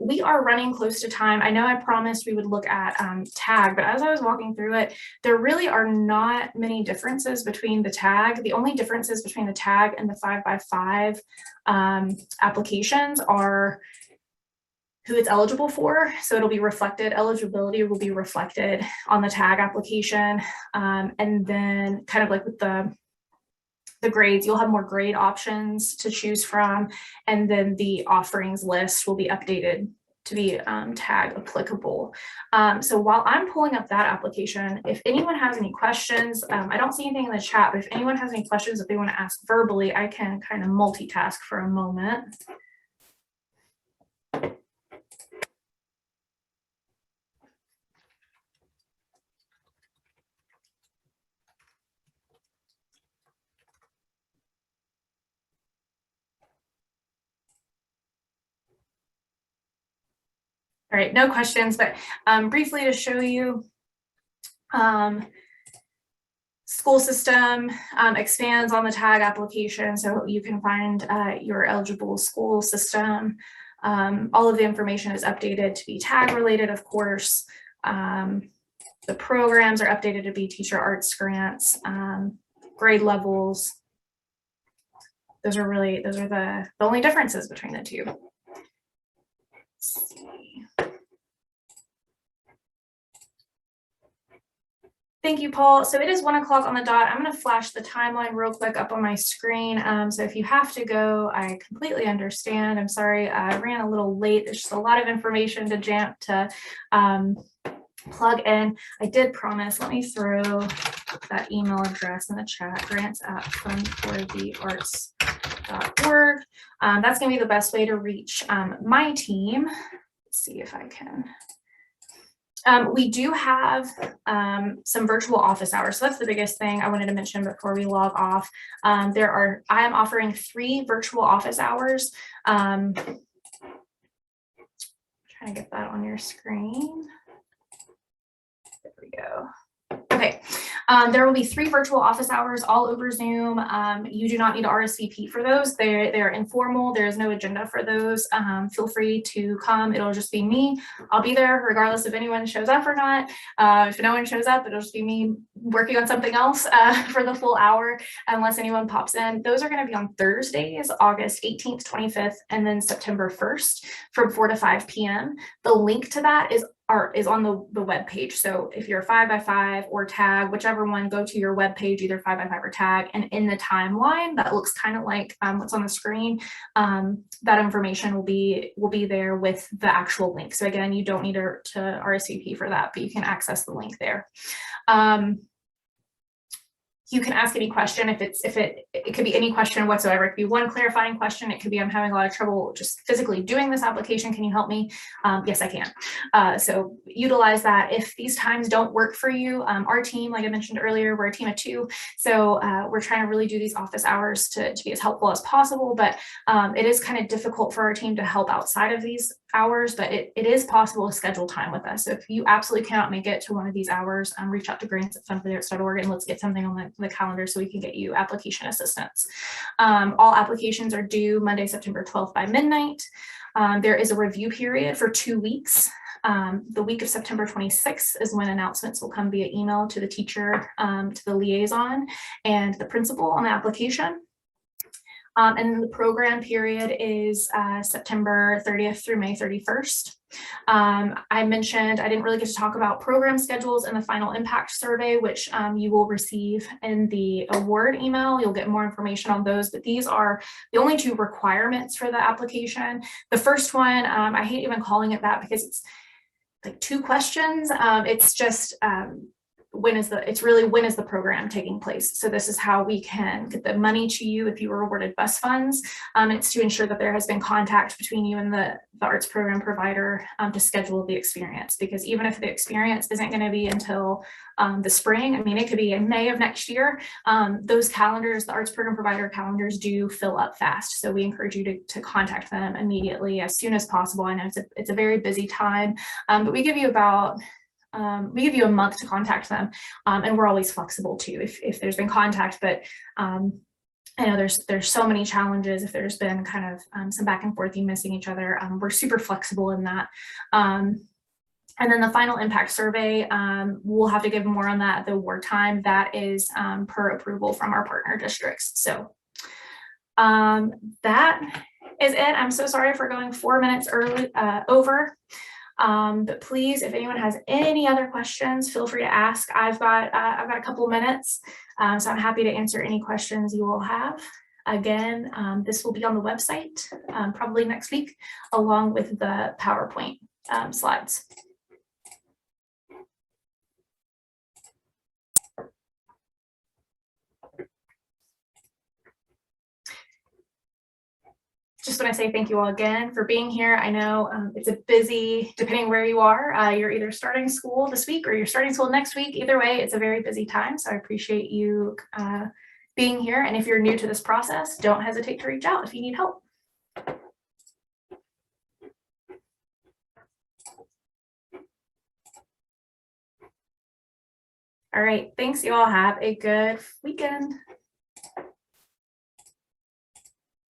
We are running close to time. I know I promised we would look at tag, but as I was walking through it, there really are not many differences between the tag. The only differences between the tag and the 5x5 applications are who it's eligible for. So it'll be reflected, eligibility will be reflected on the tag application. And then kind of like with the grades, you'll have more grade options to choose from. And then the offerings list will be updated to be tag applicable. So while I'm pulling up that application, if anyone has any questions, I don't see anything in the chat, but if anyone has any questions that they want to ask verbally, I can kind of multitask for a moment. All right, no questions, but briefly to show you, school system expands on the tag application, so you can find your eligible school system. All of the information is updated to be tag related, of course. The programs are updated to be teacher arts grants, grade levels. Those are the only differences between the two. Let's see. Thank you, Paul. So it is 1 o'clock on the dot. I'm going to flash the timeline real quick up on my screen. So if you have to go, I completely understand. I'm sorry, I ran a little late. There's just a lot of information to plug in. I did promise, let me throw that email address in the chat, grants@fundforthearts.org. That's going to be the best way to reach my team. Let's see if I can. We do have some virtual office hours. So that's the biggest thing I wanted to mention before we log off. I am offering 3 virtual office hours. Trying to get that on your screen. There we go. Okay, there will be 3 virtual office hours all over Zoom. You do not need to RSVP for those. They're informal. There is no agenda for those. Feel free to come. It'll just be me. I'll be there regardless if anyone shows up or not. If no one shows up, it'll just be me working on something else for the full hour unless anyone pops in. Those are going to be on Thursdays, August 18th, 25th, and then September 1st from 4 to 5 p.m. The link to that is on the web page. So if you're 5x5 or tag, whichever one, go to your web page, either 5x5 or tag, and in the timeline that looks kind of like what's on the screen, that information will be there with the actual link. So again, you don't need to RSVP for that, but you can access the link there. You can ask any question it could be any question whatsoever. It could be one clarifying question. It could be, I'm having a lot of trouble just physically doing this application. Can you help me? Yes, I can. So utilize that. If these times don't work for you, our team, like I mentioned earlier, we're a team of 2. So we're trying to really do these office hours to be as helpful as possible, but it is kind of difficult for our team to help outside of these hours, but it is possible to schedule time with us. So if you absolutely cannot make it to one of these hours, reach out to grants@fundforthearts.org and let's get something on the calendar so we can get you application assistance. All applications are due Monday, September 12th by midnight. There is a review period for 2 weeks. The week of September 26th is when announcements will come via email to the teacher, to the liaison, and the principal on the application. And the program period is September 30th through May 31st. I mentioned I didn't really get to talk about program schedules and the final impact survey, which you will receive in the award email. You'll get more information on those, but these are the only 2 requirements for the application. The first one, I hate even calling it that because it's like 2 questions. It's just when is the program taking place? So this is how we can get the money to you if you were awarded bus funds. It's to ensure that there has been contact between you and the arts program provider to schedule the experience, because even if the experience isn't going to be until the spring, I mean, it could be in May of next year, those calendars, the arts program provider calendars, do fill up fast. So we encourage you to contact them immediately as soon as possible. I know it's a very busy time, but we give you a month to contact them, and we're always flexible too if there's been contact, but I know there's so many challenges. If there's been kind of some back and forth, you missing each other, we're super flexible in that. And then the final impact survey, we'll have to give more on that at the award time. That is per approval from our partner districts. So that is it. I'm so sorry for going 4 minutes early over. But please, if anyone has any other questions, feel free to ask. I've got a couple minutes, so I'm happy to answer any questions you will have. Again, this will be on the website probably next week, along with the PowerPoint slides. Just want to say thank you all again for being here. I know it's a busy, depending where you are, you're either starting school this week or you're starting school next week. Either way, it's a very busy time. So I appreciate you being here. And if you're new to this process, don't hesitate to reach out if you need help. All right, thanks you all. Have a good weekend.